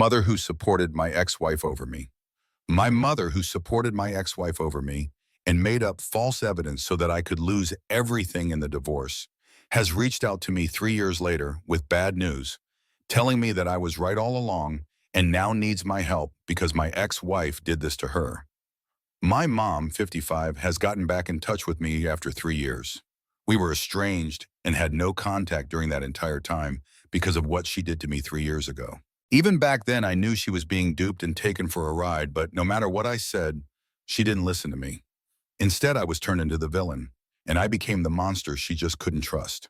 Mother who supported my ex-wife over me. My mother who supported my ex-wife over me and made up false evidence so that I could lose everything in the divorce, has reached out to me 3 years later with bad news, telling me that I was right all along and now needs my help because my ex-wife did this to her. My mom, 55, has gotten back in touch with me after 3 years. We were estranged and had no contact during that entire time because of what she did to me 3 years ago. Even back then, I knew she was being duped and taken for a ride, but no matter what I said, she didn't listen to me. Instead, I was turned into the villain, and I became the monster she just couldn't trust.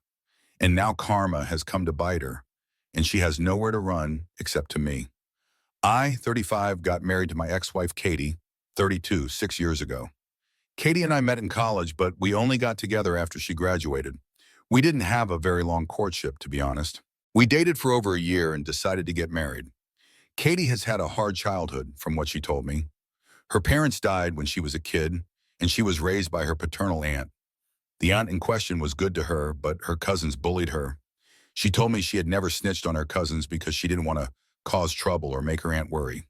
And now karma has come to bite her, and she has nowhere to run except to me. I, 35, got married to my ex-wife, Katie, 32, 6 years ago. Katie and I met in college, but we only got together after she graduated. We didn't have a very long courtship, to be honest. We dated for over a year and decided to get married. Katie has had a hard childhood, from what she told me. Her parents died when she was a kid, and she was raised by her paternal aunt. The aunt in question was good to her, but her cousins bullied her. She told me she had never snitched on her cousins because she didn't want to cause trouble or make her aunt worry.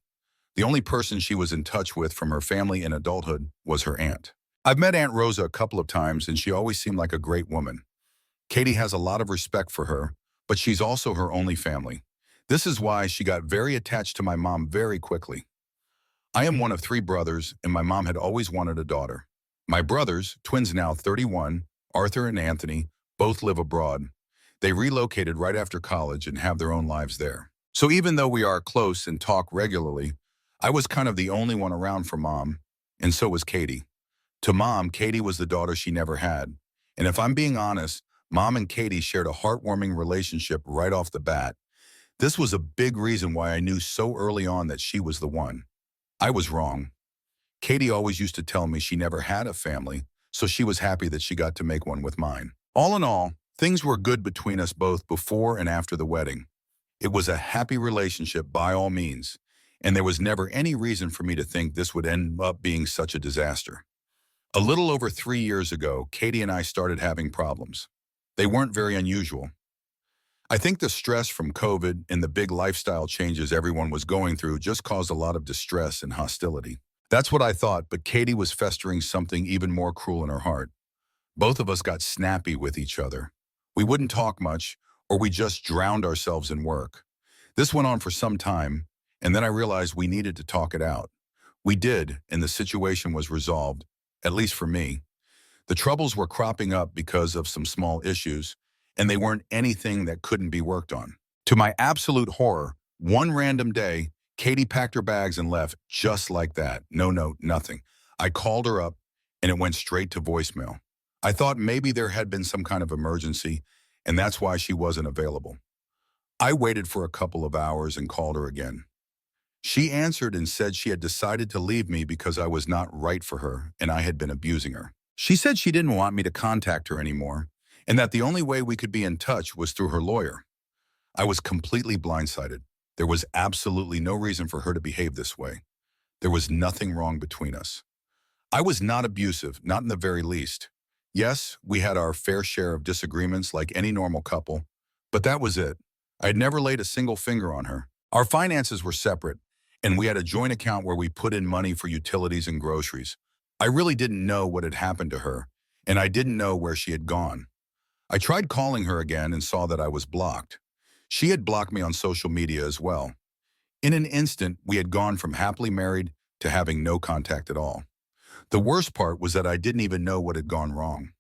The only person she was in touch with from her family in adulthood was her aunt. I've met Aunt Rosa a couple of times, and she always seemed like a great woman. Katie has a lot of respect for her, but she's also her only family. This is why she got very attached to my mom very quickly. I am one of 3 brothers, and my mom had always wanted a daughter. My brothers, twins now 31, Arthur and Anthony, both live abroad. They relocated right after college and have their own lives there. So even though we are close and talk regularly, I was kind of the only one around for Mom, and so was Katie. To Mom, Katie was the daughter she never had. And if I'm being honest, Mom and Katie shared a heartwarming relationship right off the bat. This was a big reason why I knew so early on that she was the one. I was wrong. Katie always used to tell me she never had a family, so she was happy that she got to make one with mine. All in all, things were good between us both before and after the wedding. It was a happy relationship by all means, and there was never any reason for me to think this would end up being such a disaster. A little over 3 years ago, Katie and I started having problems. They weren't very unusual. I think the stress from COVID and the big lifestyle changes everyone was going through just caused a lot of distress and hostility. That's what I thought, but Katie was festering something even more cruel in her heart. Both of us got snappy with each other. We wouldn't talk much, or we just drowned ourselves in work. This went on for some time, and then I realized we needed to talk it out. We did, and the situation was resolved, at least for me. The troubles were cropping up because of some small issues, and they weren't anything that couldn't be worked on. To my absolute horror, one random day, Katie packed her bags and left just like that. No note, nothing. I called her up, and it went straight to voicemail. I thought maybe there had been some kind of emergency, and that's why she wasn't available. I waited for a couple of hours and called her again. She answered and said she had decided to leave me because I was not right for her and I had been abusing her. She said she didn't want me to contact her anymore and that the only way we could be in touch was through her lawyer. I was completely blindsided. There was absolutely no reason for her to behave this way. There was nothing wrong between us. I was not abusive, not in the very least. Yes, we had our fair share of disagreements like any normal couple, but that was it. I had never laid a single finger on her. Our finances were separate, and we had a joint account where we put in money for utilities and groceries. I really didn't know what had happened to her, and I didn't know where she had gone. I tried calling her again and saw that I was blocked. She had blocked me on social media as well. In an instant, we had gone from happily married to having no contact at all. The worst part was that I didn't even know what had gone wrong.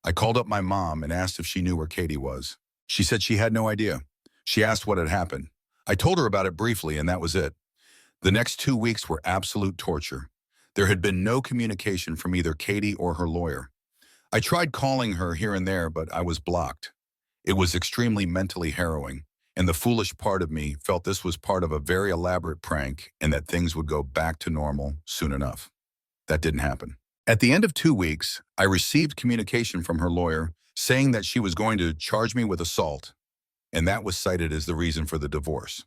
I called up my mom and asked if she knew where Katie was. She said she had no idea. She asked what had happened. I told her about it briefly, and that was it. The next 2 weeks were absolute torture. There had been no communication from either Katie or her lawyer. I tried calling her here and there, but I was blocked. It was extremely mentally harrowing, and the foolish part of me felt this was part of a very elaborate prank and that things would go back to normal soon enough. That didn't happen. At the end of 2 weeks, I received communication from her lawyer saying that she was going to charge me with assault, and that was cited as the reason for the divorce.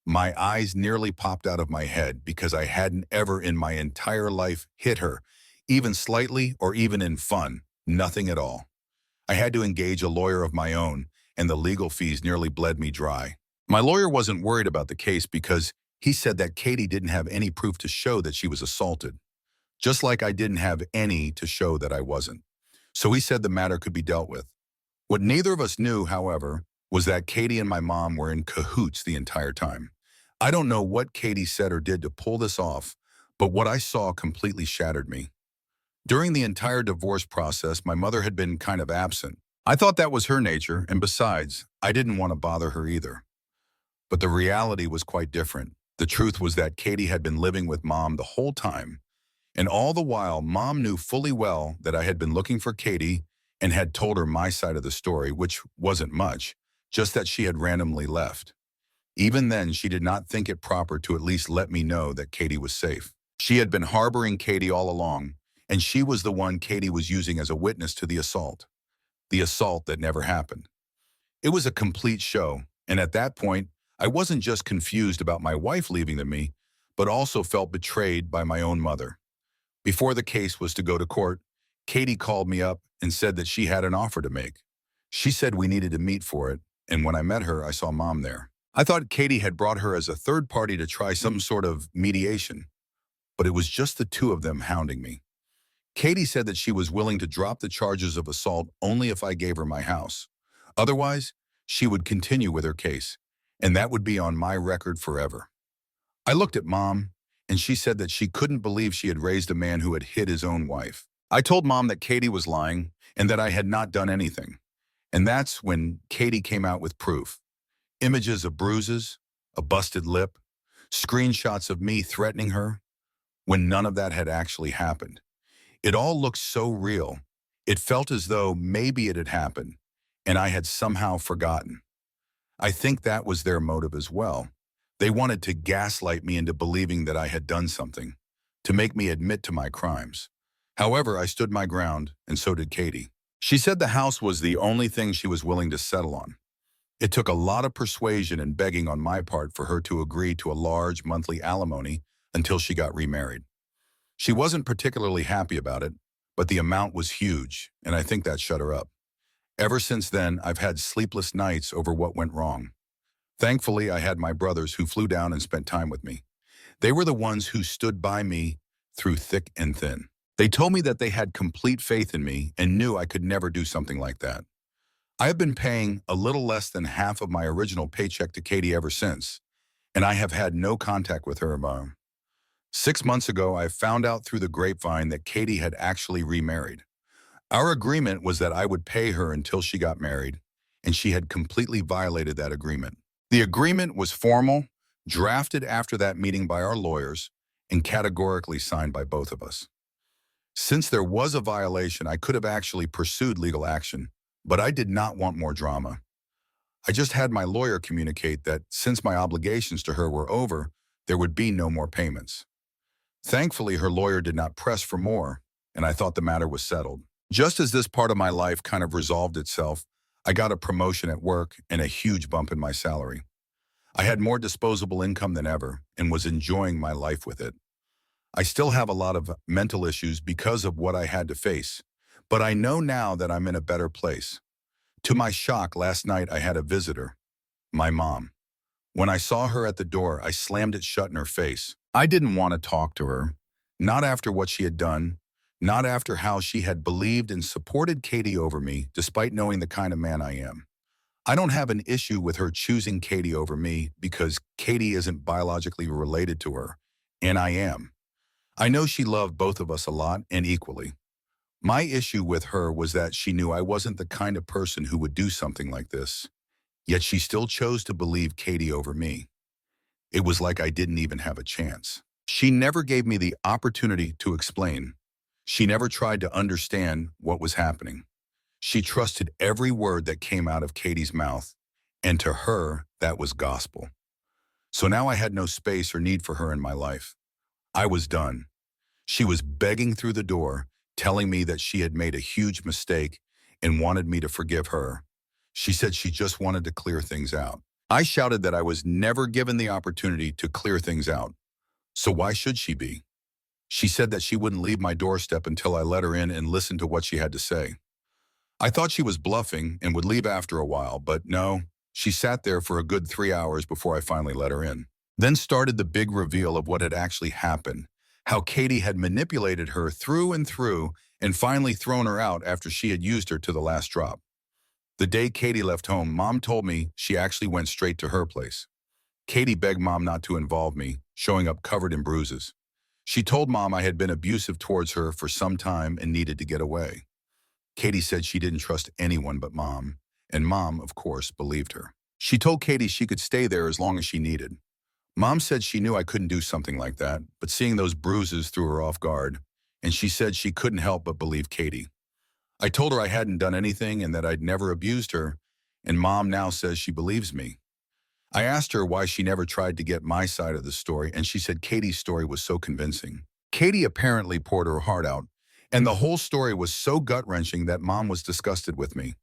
My eyes nearly popped out of my head because I hadn't ever in my entire life hit her, even slightly or even in fun, nothing at all. I had to engage a lawyer of my own, and the legal fees nearly bled me dry. My lawyer wasn't worried about the case because he said that Katie didn't have any proof to show that she was assaulted, just like I didn't have any to show that I wasn't. So he said the matter could be dealt with. What neither of us knew, however, was that Katie and my mom were in cahoots the entire time. I don't know what Katie said or did to pull this off, but what I saw completely shattered me. During the entire divorce process, my mother had been kind of absent. I thought that was her nature, and besides, I didn't want to bother her either. But the reality was quite different. The truth was that Katie had been living with Mom the whole time, and all the while, Mom knew fully well that I had been looking for Katie and had told her my side of the story, which wasn't much, just that she had randomly left. Even then, she did not think it proper to at least let me know that Katie was safe. She had been harboring Katie all along, and she was the one Katie was using as a witness to the assault that never happened. It was a complete show, and at that point, I wasn't just confused about my wife leaving me, but also felt betrayed by my own mother. Before the case was to go to court, Katie called me up and said that she had an offer to make. She said we needed to meet for it, and when I met her, I saw Mom there. I thought Katie had brought her as a third party to try some sort of mediation, but it was just the two of them hounding me. Katie said that she was willing to drop the charges of assault only if I gave her my house. Otherwise, she would continue with her case, and that would be on my record forever. I looked at Mom, and she said that she couldn't believe she had raised a man who had hit his own wife. I told Mom that Katie was lying and that I had not done anything. And that's when Katie came out with proof. Images of bruises, a busted lip, screenshots of me threatening her, when none of that had actually happened. It all looked so real. It felt as though maybe it had happened, and I had somehow forgotten. I think that was their motive as well. They wanted to gaslight me into believing that I had done something, to make me admit to my crimes. However, I stood my ground, and so did Katie. She said the house was the only thing she was willing to settle on. It took a lot of persuasion and begging on my part for her to agree to a large monthly alimony until she got remarried. She wasn't particularly happy about it, but the amount was huge, and I think that shut her up. Ever since then, I've had sleepless nights over what went wrong. Thankfully, I had my brothers who flew down and spent time with me. They were the ones who stood by me through thick and thin. They told me that they had complete faith in me and knew I could never do something like that. I have been paying a little less than half of my original paycheck to Katie ever since, and I have had no contact with her. 6 months ago, I found out through the grapevine that Katie had actually remarried. Our agreement was that I would pay her until she got married, and she had completely violated that agreement. The agreement was formal, drafted after that meeting by our lawyers, and categorically signed by both of us. Since there was a violation, I could have actually pursued legal action, but I did not want more drama. I just had my lawyer communicate that since my obligations to her were over, there would be no more payments. Thankfully, her lawyer did not press for more, and I thought the matter was settled. Just as this part of my life kind of resolved itself, I got a promotion at work and a huge bump in my salary. I had more disposable income than ever and was enjoying my life with it. I still have a lot of mental issues because of what I had to face, but I know now that I'm in a better place. To my shock, last night I had a visitor, my mom. When I saw her at the door, I slammed it shut in her face. I didn't want to talk to her, not after what she had done, not after how she had believed and supported Katie over me, despite knowing the kind of man I am. I don't have an issue with her choosing Katie over me because Katie isn't biologically related to her, and I am. I know she loved both of us a lot and equally. My issue with her was that she knew I wasn't the kind of person who would do something like this, yet she still chose to believe Katie over me. It was like I didn't even have a chance. She never gave me the opportunity to explain. She never tried to understand what was happening. She trusted every word that came out of Katie's mouth, and to her, that was gospel. So now I had no space or need for her in my life. I was done. She was begging through the door, telling me that she had made a huge mistake and wanted me to forgive her. She said she just wanted to clear things out. I shouted that I was never given the opportunity to clear things out. So why should she be? She said that she wouldn't leave my doorstep until I let her in and listened to what she had to say. I thought she was bluffing and would leave after a while, but no, She sat there for a good 3 hours before I finally let her in. Then started the big reveal of what had actually happened, how Katie had manipulated her through and through and finally thrown her out after she had used her to the last drop. The day Katie left home, Mom told me she actually went straight to her place. Katie begged Mom not to involve me, showing up covered in bruises. She told Mom I had been abusive towards her for some time and needed to get away. Katie said she didn't trust anyone but Mom, and Mom, of course, believed her. She told Katie she could stay there as long as she needed. Mom said she knew I couldn't do something like that, but seeing those bruises threw her off guard, and she said she couldn't help but believe Katie. I told her I hadn't done anything and that I'd never abused her, and Mom now says she believes me. I asked her why she never tried to get my side of the story, and she said Katie's story was so convincing. Katie apparently poured her heart out, and the whole story was so gut-wrenching that Mom was disgusted with me.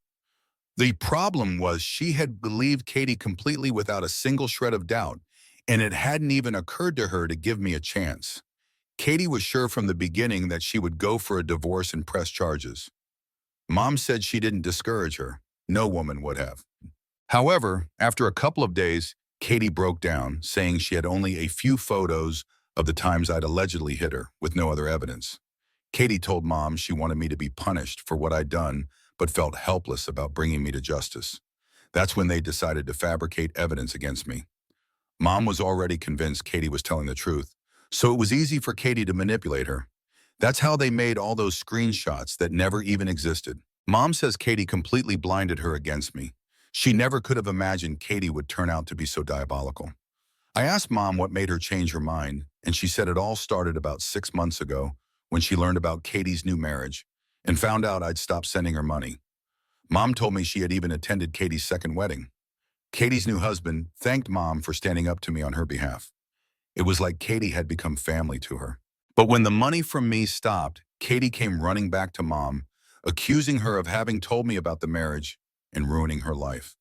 The problem was she had believed Katie completely without a single shred of doubt, and it hadn't even occurred to her to give me a chance. Katie was sure from the beginning that she would go for a divorce and press charges. Mom said she didn't discourage her. No woman would have. However, after a couple of days, Katie broke down, saying she had only a few photos of the times I'd allegedly hit her, with no other evidence. Katie told Mom she wanted me to be punished for what I'd done, but felt helpless about bringing me to justice. That's when they decided to fabricate evidence against me. Mom was already convinced Katie was telling the truth, so it was easy for Katie to manipulate her. That's how they made all those screenshots that never even existed. Mom says Katie completely blinded her against me. She never could have imagined Katie would turn out to be so diabolical. I asked Mom what made her change her mind, and she said it all started about 6 months ago when she learned about Katie's new marriage and found out I'd stopped sending her money. Mom told me she had even attended Katie's second wedding. Katie's new husband thanked Mom for standing up to me on her behalf. It was like Katie had become family to her. But when the money from me stopped, Katie came running back to Mom, accusing her of having told me about the marriage and ruining her life.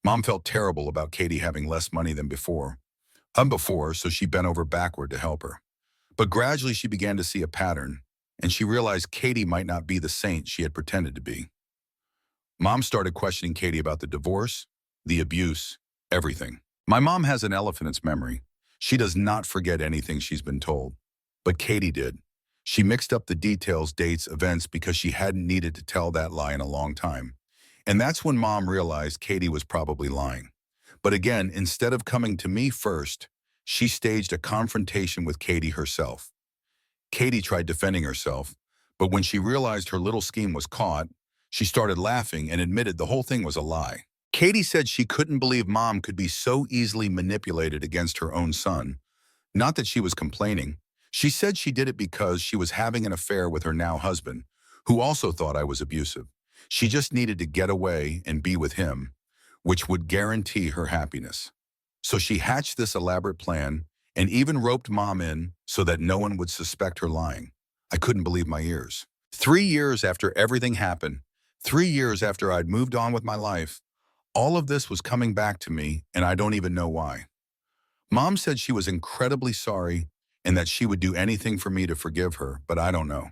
Mom felt terrible about Katie having less money than before, so she bent over backward to help her. But gradually she began to see a pattern, and she realized Katie might not be the saint she had pretended to be. Mom started questioning Katie about the divorce, the abuse, everything. My mom has an elephant's memory. She does not forget anything she's been told. But Katie did. She mixed up the details, dates, events because she hadn't needed to tell that lie in a long time. And that's when Mom realized Katie was probably lying. But again, instead of coming to me first, she staged a confrontation with Katie herself. Katie tried defending herself, but when she realized her little scheme was caught, she started laughing and admitted the whole thing was a lie. Katie said she couldn't believe Mom could be so easily manipulated against her own son. Not that she was complaining. She said she did it because she was having an affair with her now husband, who also thought I was abusive. She just needed to get away and be with him, which would guarantee her happiness. So she hatched this elaborate plan and even roped Mom in so that no one would suspect her lying. I couldn't believe my ears. 3 years after everything happened, 3 years after I'd moved on with my life, all of this was coming back to me, and I don't even know why. Mom said she was incredibly sorry and that she would do anything for me to forgive her, but I don't know.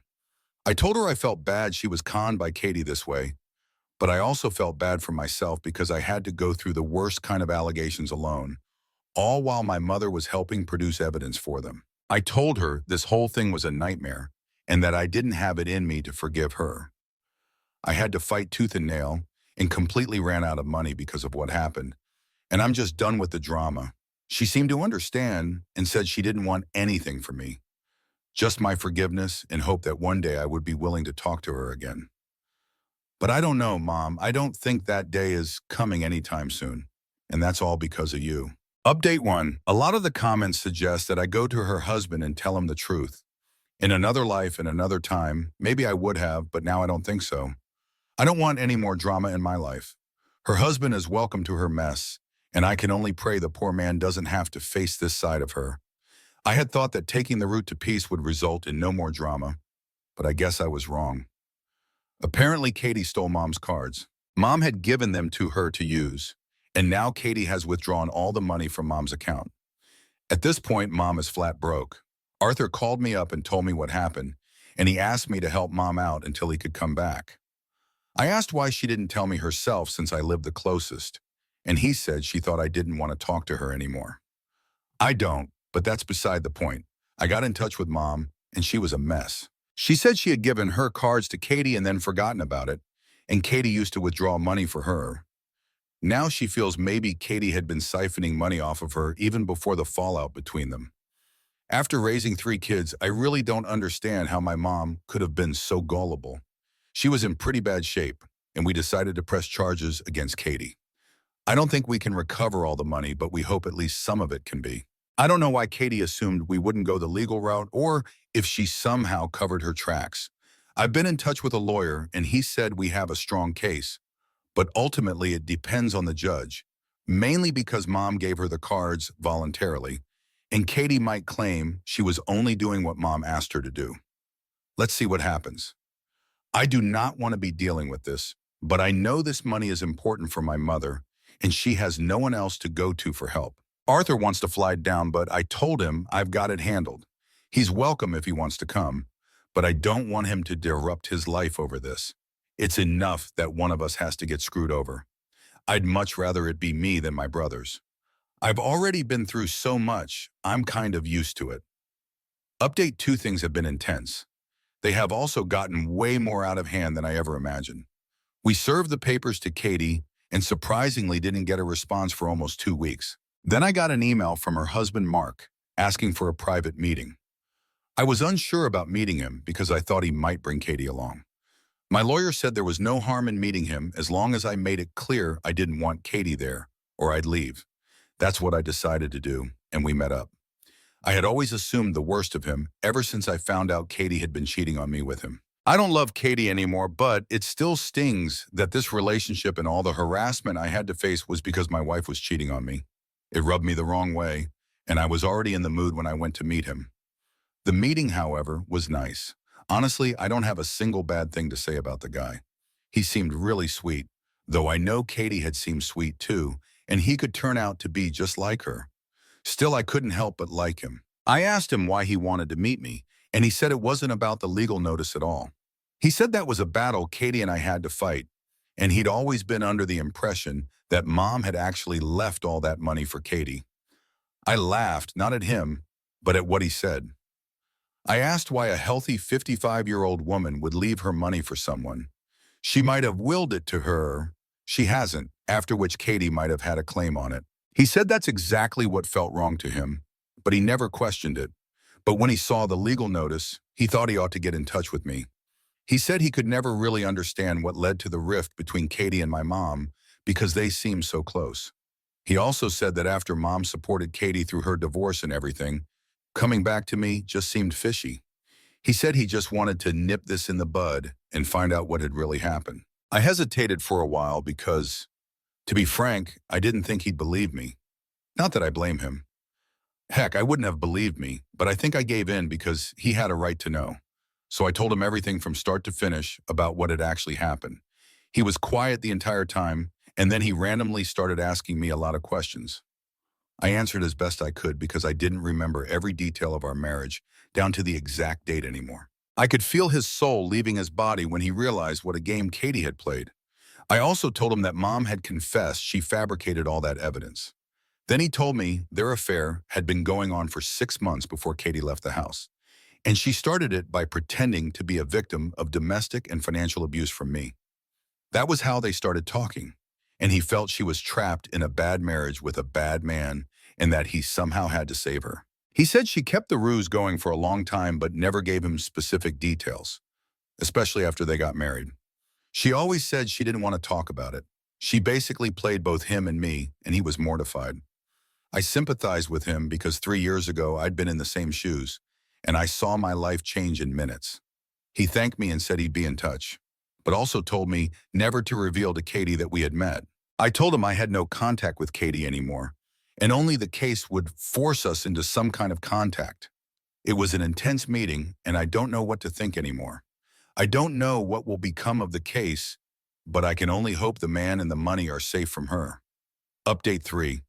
I told her I felt bad she was conned by Katie this way, but I also felt bad for myself because I had to go through the worst kind of allegations alone, all while my mother was helping produce evidence for them. I told her this whole thing was a nightmare and that I didn't have it in me to forgive her. I had to fight tooth and nail and completely ran out of money because of what happened, and I'm just done with the drama. She seemed to understand and said she didn't want anything from me, just my forgiveness and hope that one day I would be willing to talk to her again. But I don't know, Mom. I don't think that day is coming anytime soon, and that's all because of you. Update 1. A lot of the comments suggest that I go to her husband and tell him the truth. In another life, in another time, maybe I would have, but now I don't think so. I don't want any more drama in my life. Her husband is welcome to her mess, and I can only pray the poor man doesn't have to face this side of her. I had thought that taking the route to peace would result in no more drama, but I guess I was wrong. Apparently, Katie stole Mom's cards. Mom had given them to her to use, and now Katie has withdrawn all the money from Mom's account. At this point, Mom is flat broke. Arthur called me up and told me what happened, and he asked me to help Mom out until he could come back. I asked why she didn't tell me herself since I lived the closest, and he said she thought I didn't want to talk to her anymore. I don't, but that's beside the point. I got in touch with Mom, and she was a mess. She said she had given her cards to Katie and then forgotten about it, and Katie used to withdraw money for her. Now she feels maybe Katie had been siphoning money off of her even before the fallout between them. After raising 3 kids, I really don't understand how my mom could have been so gullible. She was in pretty bad shape, and we decided to press charges against Katie. I don't think we can recover all the money, but we hope at least some of it can be. I don't know why Katie assumed we wouldn't go the legal route or if she somehow covered her tracks. I've been in touch with a lawyer, and he said we have a strong case, but ultimately it depends on the judge, mainly because Mom gave her the cards voluntarily, and Katie might claim she was only doing what Mom asked her to do. Let's see what happens. I do not want to be dealing with this, but I know this money is important for my mother, and she has no one else to go to for help. Arthur wants to fly down, but I told him I've got it handled. He's welcome if he wants to come, but I don't want him to disrupt his life over this. It's enough that one of us has to get screwed over. I'd much rather it be me than my brothers. I've already been through so much, I'm kind of used to it. Update 2: things have been intense. They have also gotten way more out of hand than I ever imagined. We served the papers to Katie and surprisingly didn't get a response for almost 2 weeks. Then I got an email from her husband, Mark, asking for a private meeting. I was unsure about meeting him because I thought he might bring Katie along. My lawyer said there was no harm in meeting him as long as I made it clear I didn't want Katie there, or I'd leave. That's what I decided to do, and we met up. I had always assumed the worst of him ever since I found out Katie had been cheating on me with him. I don't love Katie anymore, but it still stings that this relationship and all the harassment I had to face was because my wife was cheating on me. It rubbed me the wrong way, and I was already in the mood when I went to meet him. The meeting, however, was nice. Honestly, I don't have a single bad thing to say about the guy. He seemed really sweet, though I know Katie had seemed sweet too, and he could turn out to be just like her. Still, I couldn't help but like him. I asked him why he wanted to meet me, and he said it wasn't about the legal notice at all. He said that was a battle Katie and I had to fight, and he'd always been under the impression that Mom had actually left all that money for Katie. I laughed, not at him, but at what he said. I asked why a healthy 55-year-old woman would leave her money for someone. She might have willed it to her. She hasn't, after which Katie might have had a claim on it. He said that's exactly what felt wrong to him, but he never questioned it. But when he saw the legal notice, he thought he ought to get in touch with me. He said he could never really understand what led to the rift between Katie and my mom because they seemed so close. He also said that after Mom supported Katie through her divorce and everything, coming back to me just seemed fishy. He said he just wanted to nip this in the bud and find out what had really happened. I hesitated for a while because, to be frank, I didn't think he'd believe me. Not that I blame him. Heck, I wouldn't have believed me, but I think I gave in because he had a right to know. So I told him everything from start to finish about what had actually happened. He was quiet the entire time, and then he randomly started asking me a lot of questions. I answered as best I could because I didn't remember every detail of our marriage down to the exact date anymore. I could feel his soul leaving his body when he realized what a game Katie had played. I also told him that Mom had confessed she fabricated all that evidence. Then he told me their affair had been going on for 6 months before Katie left the house, and she started it by pretending to be a victim of domestic and financial abuse from me. That was how they started talking, and he felt she was trapped in a bad marriage with a bad man and that he somehow had to save her. He said she kept the ruse going for a long time but never gave him specific details, especially after they got married. She always said she didn't want to talk about it. She basically played both him and me, and he was mortified. I sympathized with him because 3 years ago I'd been in the same shoes, and I saw my life change in minutes. He thanked me and said he'd be in touch, but also told me never to reveal to Katie that we had met. I told him I had no contact with Katie anymore, and only the case would force us into some kind of contact. It was an intense meeting, and I don't know what to think anymore. I don't know what will become of the case, but I can only hope the man and the money are safe from her. Update 3.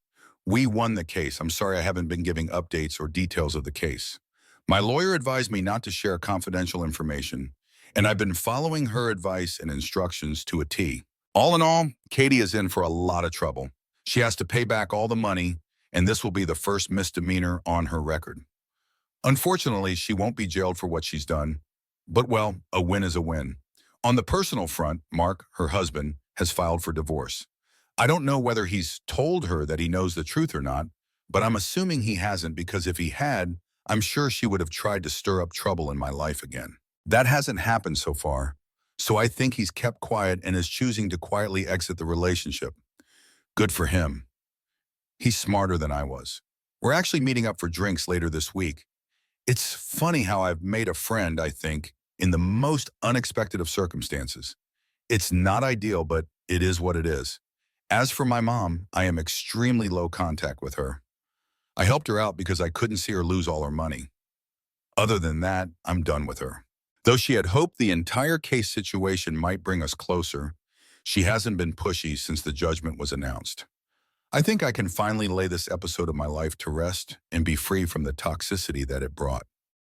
We won the case. I'm sorry I haven't been giving updates or details of the case. My lawyer advised me not to share confidential information, and I've been following her advice and instructions to a T. All in all, Katie is in for a lot of trouble. She has to pay back all the money, and this will be the first misdemeanor on her record. Unfortunately, she won't be jailed for what she's done, but well, a win is a win. On the personal front, Mark, her husband, has filed for divorce. I don't know whether he's told her that he knows the truth or not, but I'm assuming he hasn't because if he had, I'm sure she would have tried to stir up trouble in my life again. That hasn't happened so far, so I think he's kept quiet and is choosing to quietly exit the relationship. Good for him. He's smarter than I was. We're actually meeting up for drinks later this week. It's funny how I've made a friend, I think, in the most unexpected of circumstances. It's not ideal, but it is what it is. As for my mom, I am extremely low contact with her. I helped her out because I couldn't see her lose all her money. Other than that, I'm done with her. Though she had hoped the entire case situation might bring us closer, she hasn't been pushy since the judgment was announced. I think I can finally lay this episode of my life to rest and be free from the toxicity that it brought.